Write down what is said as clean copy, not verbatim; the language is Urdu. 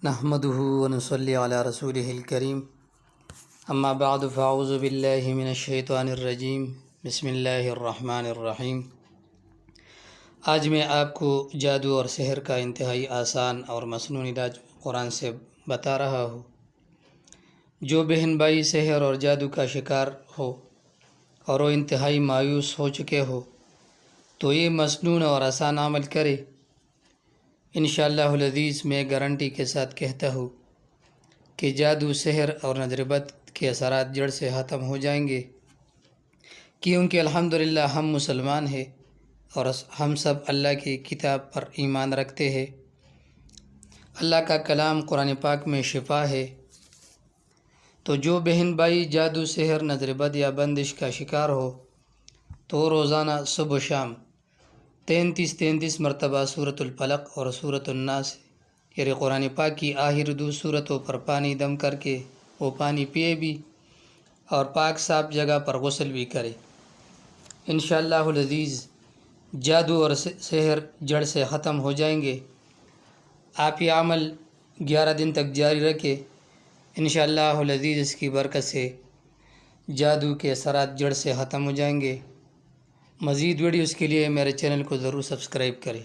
نحمده ونصلي على رسوله الكريم اما بعد فاعوذ باللہ من الشیطان الرجیم بسم اللہ الرحمن الرحیم۔ آج میں آپ کو جادو اور سحر کا انتہائی آسان اور مسنون علاج قرآن سے بتا رہا ہوں۔ جو بہن بھائی سحر اور جادو کا شکار ہو اور وہ انتہائی مایوس ہو چکے ہو تو یہ مسنون اور آسان عمل کرے۔ انشاءاللہ العزیز میں گارنٹی کے ساتھ کہتا ہوں کہ جادو سحر اور نظر بد کے اثرات جڑ سے ختم ہو جائیں گے، کیونکہ الحمدللہ ہم مسلمان ہیں اور ہم سب اللہ کی کتاب پر ایمان رکھتے ہیں۔ اللہ کا کلام قرآن پاک میں شفا ہے۔ تو جو بہن بھائی جادو سحر نظر بد یا بندش کا شکار ہو تو روزانہ صبح و شام 33 مرتبہ سورۃ الفلق اور سورۃ الناس یعنی قرآن پاک کی آخر 2 سورتوں پر پانی دم کر کے وہ پانی پیے بھی اور پاک صاف جگہ پر غسل بھی کرے۔ انشاءاللہ العزیز جادو اور سحر جڑ سے ختم ہو جائیں گے۔ آپ یہ عمل 11 دن تک جاری رکھیں۔ انشاءاللہ العزیز اس کی برکت سے جادو کے اثرات جڑ سے ختم ہو جائیں گے۔ مزید ویڈیوز کے لیے میرے چینل کو ضرور سبسکرائب کریں۔